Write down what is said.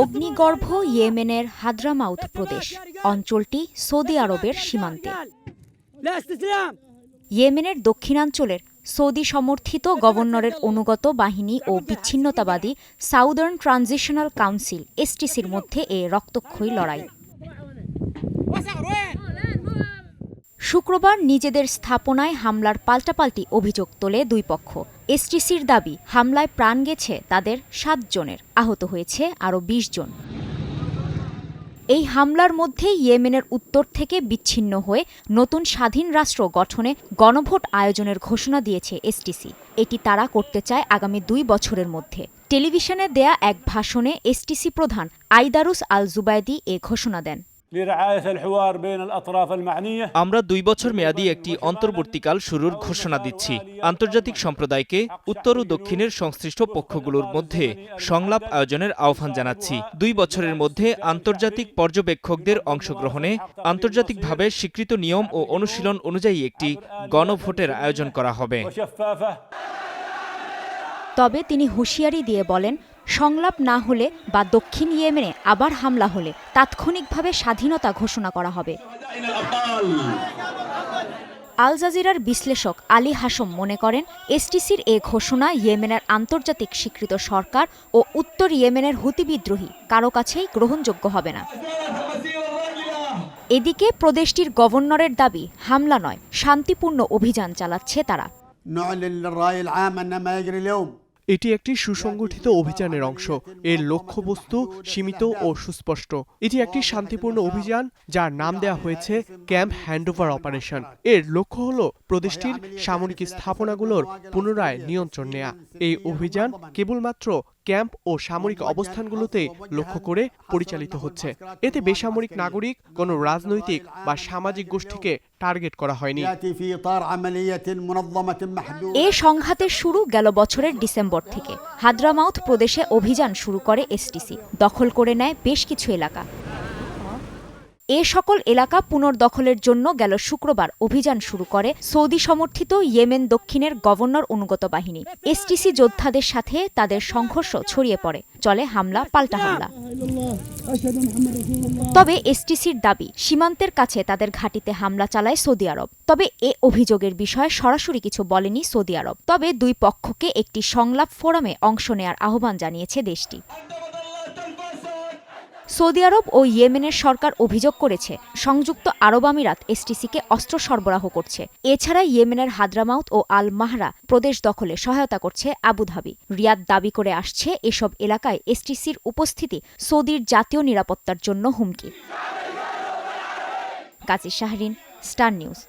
অগ্নিগর্ভ ইয়েমেনের হাদ্রামাউত প্রদেশ অঞ্চলটি সৌদি আরবের সীমান্তে। ইয়েমেনের দক্ষিণাঞ্চলের সৌদি সমর্থিত গভর্নরের অনুগত বাহিনী ও বিচ্ছিন্নতাবাদী সাউদার্ন ট্রানজিশনাল কাউন্সিল এসটিসির মধ্যে এ রক্তক্ষয়ী লড়াই। শুক্রবার নিজেদের স্থাপনায় হামলার পাল্টাপাল্টি অভিযোগ তোলে দুই পক্ষ। এসটিসির দাবি, হামলায় প্রাণ গেছে তাদের ৭ জনের, আহত হয়েছে আরও ২০ জন। এই হামলার মধ্যে ইয়েমেনের উত্তর থেকে বিচ্ছিন্ন হয়ে নতুন স্বাধীন রাষ্ট্র গঠনে গণভোট আয়োজনের ঘোষণা দিয়েছে এসটিসি। এটি তারা করতে চায় আগামী ২ বছরের মধ্যে। টেলিভিশনে দেয়া এক ভাষণে এসটিসি প্রধান আইদারুস আল জুবাইদি এ ঘোষণা দেন। আমরা ২ বছর মেয়াদী একটি অন্তর্বর্তীকাল শুরুর ঘোষণা দিচ্ছি। আন্তর্জাতিক সম্প্রদায়কে উত্তর ও দক্ষিণের সংশ্লিষ্ট পক্ষগুলোর মধ্যে সংলাপ আয়োজনের আহ্বান জানাচ্ছি। ২ বছরের মধ্যে আন্তর্জাতিক পর্যবেক্ষকদের অংশগ্রহণে আন্তর্জাতিকভাবে স্বীকৃত নিয়ম ও অনুশীলন অনুযায়ী একটি গণভোটের আয়োজন করা হবে। তবে তিনি হুঁশিয়ারি দিয়ে বলেন, সংলাপ না হলে বা দক্ষিণ ইয়েমেনে আবার হামলা হলে তাৎক্ষণিকভাবে স্বাধীনতা ঘোষণা করা হবে। আল জাজিরার বিশ্লেষক আলী হাসম মনে করেন, এসটিসির এ ঘোষণা ইয়েমেনের আন্তর্জাতিক স্বীকৃত সরকার ও উত্তর ইয়েমেনের হুতি বিদ্রোহী কারো কাছেই গ্রহণযোগ্য হবে না। এদিকে প্রদেশটির গভর্নরের দাবি, হামলা নয়, শান্তিপূর্ণ অভিযান চালাচ্ছে তারা। এটি একটি সুসংগঠিত অভিযানের অংশ। এর লক্ষ্যবস্তু সীমিত ও সুস্পষ্ট। এটি একটি শান্তিপূর্ণ অভিযান যার নাম দেওয়া হয়েছে ক্যাম্প হ্যান্ডওভার অপারেশন। এর লক্ষ্য হল প্রদেশটির সামরিক স্থাপনাগুলোর পুনরায় নিয়ন্ত্রণ নেয়া। এই অভিযান কেবলমাত্র ক্যাম্প ও সামরিক অবস্থানগুলোতে লক্ষ্য করে পরিচালিত হচ্ছে। এতে বেসামরিক নাগরিক, কোনো রাজনৈতিক বা সামাজিক গোষ্ঠীকে টার্গেট করা হয়নি। এ সংঘাতের শুরু গেল বছরের ডিসেম্বর থেকে। হাদ্রামাউত প্রদেশে অভিযান শুরু করে এসটিসি, দখল করে নেয় বেশ কিছু এলাকা। এ সকল এলাকা পুনর্দখলের জন্য গেল শুক্রবার অভিযান শুরু করে সৌদি সমর্থিত ইয়েমেন দক্ষিণের গভর্নর অনুগত বাহিনী। এসটিসি যোদ্ধাদের সাথে তাদের সংঘর্ষ ছড়িয়ে পড়ে, চলে হামলা পাল্টা হামলা। তবে এসটিসির দাবি, সীমান্তের কাছে তাদের ঘাঁটিতে হামলা চালায় সৌদি আরব। তবে এ অভিযোগের বিষয়ে সরাসরি কিছু বলেনি সৌদি আরব। তবে দুই পক্ষকে একটি সংলাপ ফোরামে অংশ নেয়ার আহ্বান জানিয়েছে দেশটি। সৌদি আরব ও ইয়েমেনের সরকার অভিযোগ করেছে, সংযুক্ত আরব আমিরাত এসটিসিকে অস্ত্র সরবরাহ করছে। এছাড়া ইয়েমেনের হাদ্রামাউত ও আল মাহরা প্রদেশ দখলে সহায়তা করছে আবুধাবি। রিয়াদ দাবি করে আসছে, এসব এলাকায় এসটিসির উপস্থিতি সৌদির জাতীয় নিরাপত্তার জন্য হুমকি। কাজী শাহরিন, স্টার নিউজ।